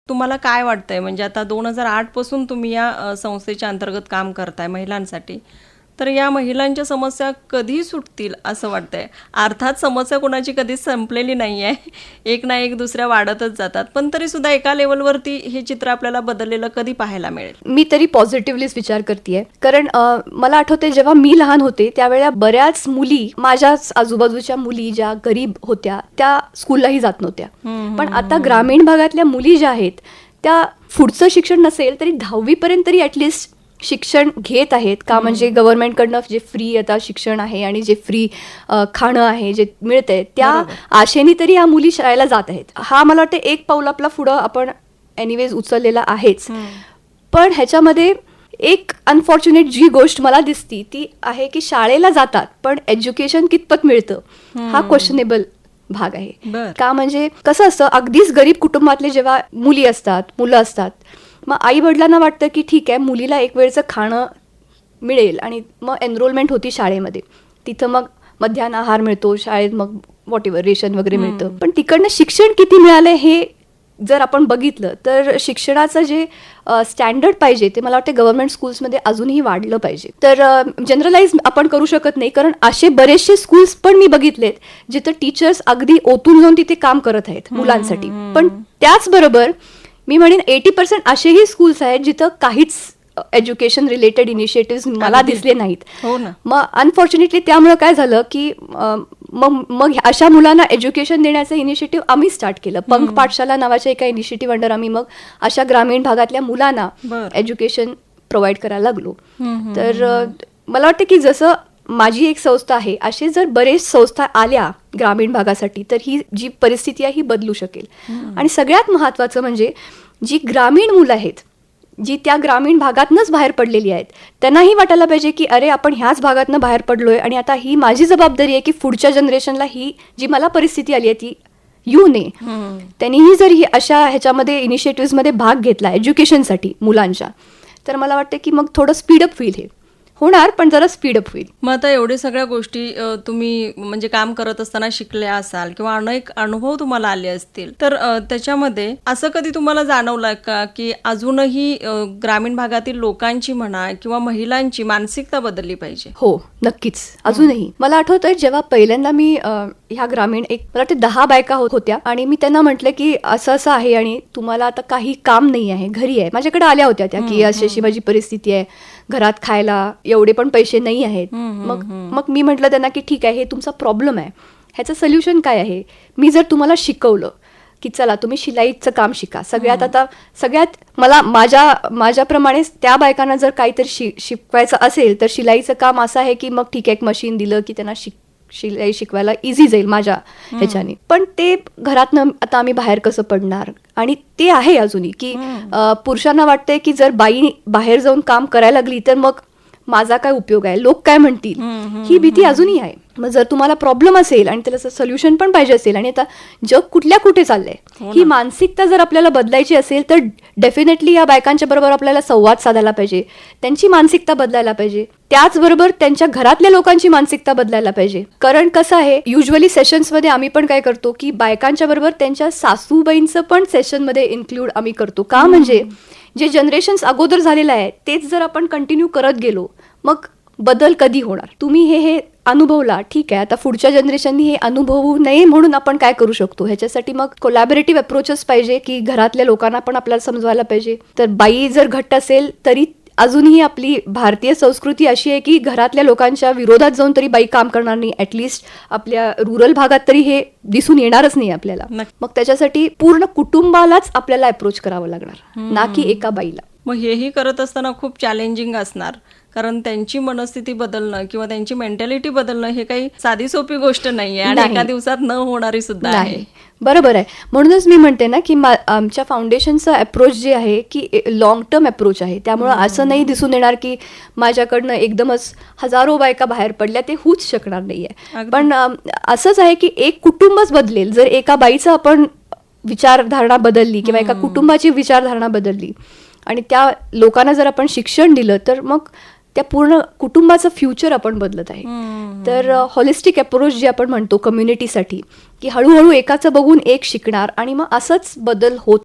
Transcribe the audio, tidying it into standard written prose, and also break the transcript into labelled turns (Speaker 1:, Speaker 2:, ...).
Speaker 1: तुम्हाला काय वाटतंय, म्हणजे आता 2008 पासून तुम्ही या संस्थेच्या अंतर्गत काम करताय महिलांसाठी, तर या महिलांच्या समस्या कधी सुटतील असं वाटतंय? अर्थात समस्या कोणाची कधीच संपलेली नाही आहे, एक ना एक दुसऱ्या वाढतच जातात, पण तरी सुद्धा एका लेवलवरती हे चित्र आपल्याला बदललेलं कधी पाहायला मिळेल?
Speaker 2: मी तरी पॉझिटिव्हलीच विचार करते, कारण मला आठवते जेव्हा मी लहान होते त्यावेळेला बऱ्याच मुली, माझ्याच आजूबाजूच्या मुली ज्या गरीब होत्या त्या स्कूललाही जात नव्हत्या. पण आता ग्रामीण भागातल्या मुली ज्या आहेत त्या पुढचं शिक्षण नसेल तरी 10वी पर्यंत तरी ॲटलिस्ट शिक्षण घेत आहेत का, म्हणजे गव्हर्नमेंटकडनं जे फ्री आता शिक्षण आहे आणि जे फ्री खाणं आहे जे मिळतंय त्या आशेने तरी ह्या मुली शाळेला जात आहेत. हा मला वाटतं एक पाऊल आपला पुढं आपण एनिवेज उचललेला आहेच. पण ह्याच्यामध्ये एक अनफॉर्च्युनेट जी गोष्ट मला दिसती ती आहे की शाळेला जातात पण एज्युकेशन कितपत मिळतं हा क्वेश्चनेबल भाग आहे. का, म्हणजे कसं असतं, अगदीच गरीब कुटुंबातले जेव्हा मुली असतात, मुलं असतात, मग आई वडिलांना वाटतं की ठीक आहे मुलीला एक वेळचं खाणं मिळेल आणि मग एनरोलमेंट होती शाळेमध्ये, तिथं मग मध्यान्ह आहार मिळतो शाळेत, मग व्हॉट एव्हर रेशन वगैरे मिळतं. पण तिकडनं शिक्षण किती मिळालं हे जर आपण बघितलं तर शिक्षणाचं जे स्टँडर्ड पाहिजे ते मला वाटतं गव्हर्नमेंट स्कूल्समध्ये अजूनही वाढलं पाहिजे. तर जनरलाइज आपण करू शकत नाही, कारण असे बरेचसे स्कूल्स पण मी बघितलेत जिथं टीचर्स अगदी ओतून जाऊन तिथे काम करत आहेत मुलांसाठी. पण त्याचबरोबर मी म्हणेन 80% असेही स्कूल्स आहेत जिथं काहीच एज्युकेशन रिलेटेड इनिशिएटिव्ह मला दिसले नाहीत. मग अनफॉर्च्युनेटली त्यामुळे काय झालं की मग अशा मुलांना एज्युकेशन देण्याचं इनिशिएटिव्ह आम्ही स्टार्ट केलं. पंख पाठशाला नावाच्या एका इनिशिएटिव्ह अंडर आम्ही मग अशा ग्रामीण भागातल्या मुलांना एज्युकेशन प्रोव्हाइड करायला लागलो. तर मला वाटतं की जसं माझी एक संस्था आहे, असे जर बरेच संस्था आल्या ग्रामीण भागासाठी तर ही जी परिस्थिती आहे ही बदलू शकेल. आणि सगळ्यात महत्त्वाचं म्हणजे जी ग्रामीण मुलं आहेत, जी त्या ग्रामीण भागातनंच बाहेर पडलेली आहेत, त्यांनाही वाटायला पाहिजे की अरे आपण ह्याच भागातनं बाहेर पडलोय आणि आता ही माझी जबाबदारी आहे की पुढच्या जनरेशनला ही जी मला परिस्थिती आली आहे ती येऊ नये. त्यांनीही जर ही अशा ह्याच्यामध्ये इनिशिएटिव्हमध्ये भाग घेतला एज्युकेशनसाठी मुलांच्या, तर मला वाटतं की मग थोडं स्पीडअप होईल, हे होणार पण जरा स्पीडअप होईल.
Speaker 1: मग आता एवढे सगळ्या गोष्टी तुम्ही म्हणजे काम करत असताना शिकल्या असाल किंवा अनेक अनुभव तुम्हाला आले असतील, तर त्याच्यामध्ये असं कधी तुम्हाला जाणवलं का की अजूनही ग्रामीण भागातील लोकांची म्हणा किंवा महिलांची मानसिकता बदलली पाहिजे?
Speaker 2: हो, नक्कीच. अजूनही मला आठवतंय जेव्हा पहिल्यांदा मी ह्या ग्रामीण एक मला वाटतं 10 बायका होत्या आणि मी त्यांना म्हटलं की असं असं आहे आणि तुम्हाला आता काही काम नाही आहे, घरी आहे. माझ्याकडे आल्या होत्या त्या की अशी अशी माझी परिस्थिती आहे, घरात खायला एवढे पण पैसे नाही आहेत. मग मी म्हटलं त्यांना की ठीक आहे, हे तुमचा प्रॉब्लेम आहे, ह्याचं सोल्युशन काय आहे? मी जर तुम्हाला शिकवलं की चला तुम्ही शिलाईचं काम शिका, सगळ्यात मला माझ्याप्रमाणेच त्या बायकांना जर काहीतरी शिकवायचं असेल तर शिलाईचं काम असं आहे की मग ठीक आहे एक मशीन दिलं की त्यांना शिलाई शिकवायला इझी जाईल माझ्या ह्याच्याने. पण ते घरातनं आता आम्ही बाहेर कसं पडणार, आणि ते आहे अजूनही की पुरुषांना वाटतंय की जर बाई बाहेर जाऊन काम करायला लागली तर मग माझा काय उपयोग आहे, लोक काय म्हणतील, ही भीती अजूनही आहे. मग जर तुम्हाला प्रॉब्लेम असेल आणि त्याला सोल्युशन पण पाहिजे असेल आणि आता जग कुठे चाललंय, ही मानसिकता जर आपल्याला बदलायची असेल तर डेफिनेटली या बायकांच्या बरोबर आपल्याला संवाद साधायला पाहिजे, त्यांची मानसिकता बदलायला पाहिजे, त्याचबरोबर त्यांच्या घरातल्या लोकांची मानसिकता बदलायला पाहिजे. कारण कसं आहे, युजली सेशन्समध्ये आम्ही पण काय करतो की बायकांच्या बरोबर त्यांच्या सासूबाईंचं पण सेशनमध्ये इन्क्लूड आम्ही करतो. का, म्हणजे जे जनरेशन्स अगोदर झालेलं आहे तेच जर आपण कंटिन्यू करत गेलो मग बदल कधी होणार? तुम्ही हे अनुभवला, ठीक आहे, आता पुढच्या जनरेशननी हे अनुभवू नये म्हणून आपण काय करू शकतो, ह्याच्यासाठी मग कोलॅबोरेटिव्ह अप्रोचेस पाहिजे की घरातल्या लोकांना पण आपल्याला समजवायला पाहिजे. तर बाई जर घट्ट असेल तरी अजूनही आपली भारतीय संस्कृती अशी आहे की घरातल्या लोकांच्या विरोधात जाऊन तरी बाई काम करणार नाही, ॲटलिस्ट आपल्या रुरल भागात तरी हे दिसून येणारच नाही आपल्याला. मग त्याच्यासाठी पूर्ण कुटुंबालाच आपल्याला अप्रोच करावं लागणार, ना की एका बाईला.
Speaker 1: मग हेही करत असताना खूप चॅलेंजिंग असणार, कारण त्यांची मनस्थिती बदलणं किंवा त्यांची मेंटॅलिटी बदलणं हे काही साधी सोपी गोष्ट नाहीये आणि एका दिवसात न होणारी सुद्धा आहे.
Speaker 2: बरोबर आहे. म्हणूनच मी म्हणते ना की आमच्या फाउंडेशनचा अप्रोच जे आहे की लॉंग टर्म अप्रोच आहे. त्यामुळं असं नाही दिसून येणार की माझ्याकडनं एकदमच हजारो बायका बाहेर पडल्या, ते होऊच शकणार नाहीये. पण असंच आहे की एक कुटुंबच बदलेल जर एका बाईचं आपण विचारधारणा बदलली किंवा एका कुटुंबाची विचारधारणा बदलली आणि त्या लोकांना जर आपण शिक्षण दिलं तर मग त्या पूर्ण कुटुंबाचं फ्युचर आपण बदलत आहे. तर हॉलिस्टिक अप्रोच जे आपण म्हणतो कम्युनिटीसाठी, की हळूहळू एकाचं बघून एक शिकणार आणि मग असंच बदल होत